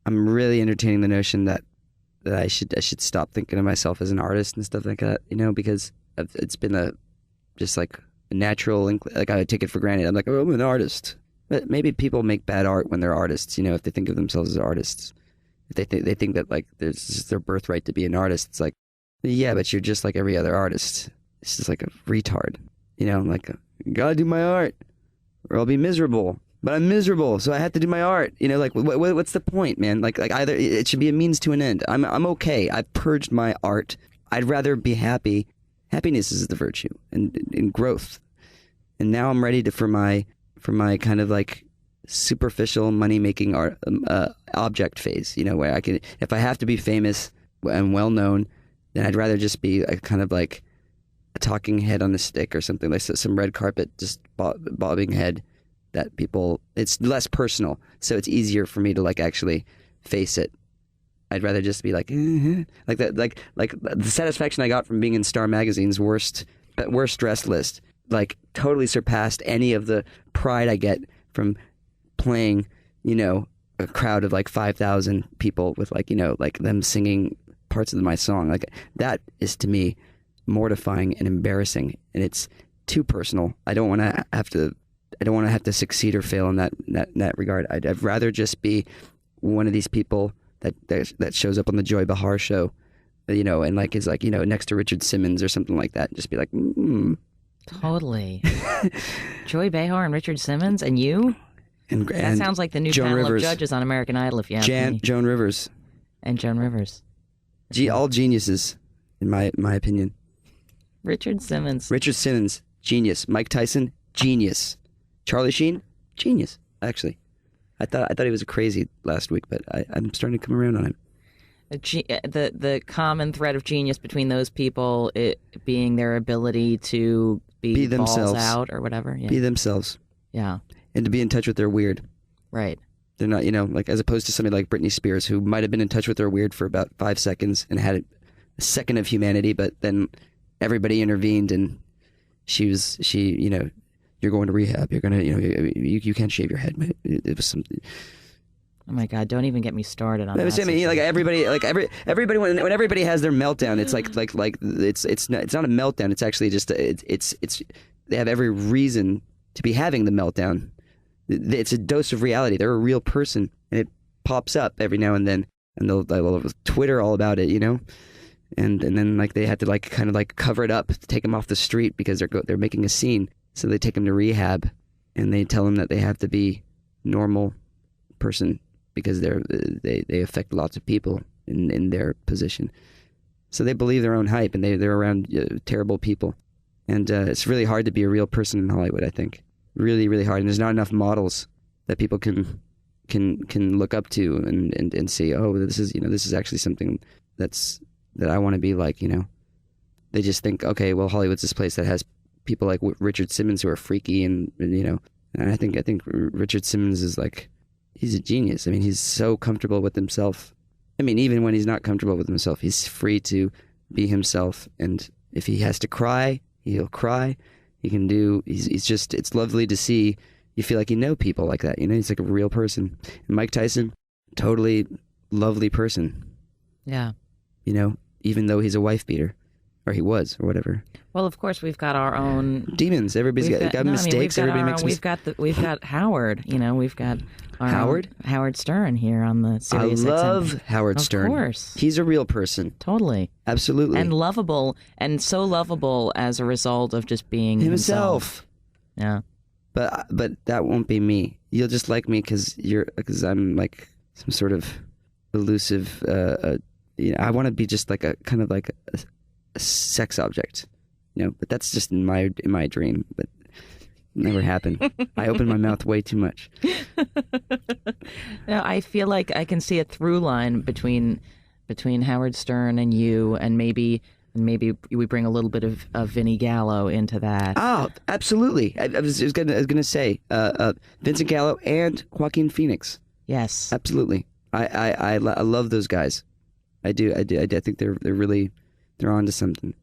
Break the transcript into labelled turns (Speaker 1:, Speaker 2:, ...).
Speaker 1: I'm really entertaining the notion that I should stop thinking of myself as an artist and stuff like that, because it's been just like a natural, like I take it for granted. I'm like, oh, I'm an artist. But maybe people make bad art when they're artists, if they think of themselves as artists. If they think that like there's just their birthright to be an artist, it's like, yeah, but you're just like every other artist. It's just like a retard. I'm like, gotta do my art or I'll be miserable. But I'm miserable, so I have to do my art. Like what's the point, man? Like either it should be a means to an end. I'm okay. I've purged my art. I'd rather be happy. Happiness is the virtue and growth. And now I'm ready for my kind of like superficial money making art object phase. Where I can, if I have to be famous and well known, then I'd rather just be a kind of like a talking head on a stick or something, like some red carpet just bobbing head. That people, it's less personal, so it's easier for me to like actually face it. I'd rather just be like like that, like the satisfaction I got from being in Star Magazine's worst dressed list, like totally surpassed any of the pride I get from playing, a crowd of like 5,000 people with like, like them singing parts of my song. Like that is to me mortifying and embarrassing, and it's too personal. I don't want to have to succeed or fail in that regard. I'd rather just be one of these people that shows up on the Joy Behar show, and like is like, next to Richard Simmons or something like that, and just be like,
Speaker 2: Totally. Joy Behar and Richard Simmons and you? That sounds like the new
Speaker 1: Joan
Speaker 2: panel
Speaker 1: Rivers.
Speaker 2: of judges on American Idol, if you ask me.
Speaker 1: Joan Rivers.
Speaker 2: And Joan Rivers.
Speaker 1: All geniuses, in my opinion.
Speaker 2: Richard Simmons,
Speaker 1: genius. Mike Tyson, genius. Charlie Sheen, genius. Actually, I thought he was crazy last week, but I'm starting to come around on him.
Speaker 2: The common thread of genius between those people being their ability to be
Speaker 1: themselves,
Speaker 2: balls out or whatever. Yeah.
Speaker 1: Be themselves.
Speaker 2: Yeah.
Speaker 1: And to be in touch with their weird.
Speaker 2: Right.
Speaker 1: They're not, like as opposed to somebody like Britney Spears, who might have been in touch with their weird for about 5 seconds and had a second of humanity, but then everybody intervened and she you're going to rehab. You're going to, you can't shave your head. It was some.
Speaker 2: Oh my God! Don't even get me started on that.
Speaker 1: I mean, like everybody when everybody has their meltdown, it's like it's not a meltdown. It's actually just it's they have every reason to be having the meltdown. It's a dose of reality. They're a real person, and it pops up every now and then, and they'll Twitter all about it, and then like they had to like kind of like cover it up, take them off the street because they're making a scene. So they take them to rehab, and they tell them that they have to be normal person because they affect lots of people in their position. So they believe their own hype, and they're around terrible people, and it's really hard to be a real person in Hollywood. I think really, really hard, and there's not enough models that people can look up to and see. Oh, this is actually something that I want to be like. They just think, okay, well, Hollywood's this place that has people like Richard Simmons who are freaky, and and I think Richard Simmons is like, he's a genius. I mean, he's so comfortable with himself. I mean, even when he's not comfortable with himself, he's free to be himself, and if he has to cry, he'll cry. He can do. He's just. It's lovely to see. You feel like people like that. He's like a real person. And Mike Tyson, totally lovely person.
Speaker 2: Yeah.
Speaker 1: Even though he's a wife beater, or he was, or whatever.
Speaker 2: Well, of course, we've got our own
Speaker 1: demons. Everybody's got mistakes. Everybody makes
Speaker 2: mistakes. We've got Howard. We've got our Howard Stern here on the Sirius XM.
Speaker 1: I love Howard Stern.
Speaker 2: Of course,
Speaker 1: he's a real person.
Speaker 2: Totally,
Speaker 1: absolutely,
Speaker 2: and lovable, and so lovable as a result of just being himself. Yeah,
Speaker 1: but that won't be me. You'll just like me because I'm like some sort of elusive. I want to be just like a kind of like a sex object. But that's just in my dream, but never happened. I opened my mouth way too much.
Speaker 2: No, I feel like I can see a through line between Howard Stern and you, and maybe we bring a little bit of Vinnie Gallo into that.
Speaker 1: Oh, absolutely. I was gonna say Vincent Gallo and Joaquin Phoenix.
Speaker 2: Yes,
Speaker 1: absolutely. I love those guys. I do. I think they're onto something.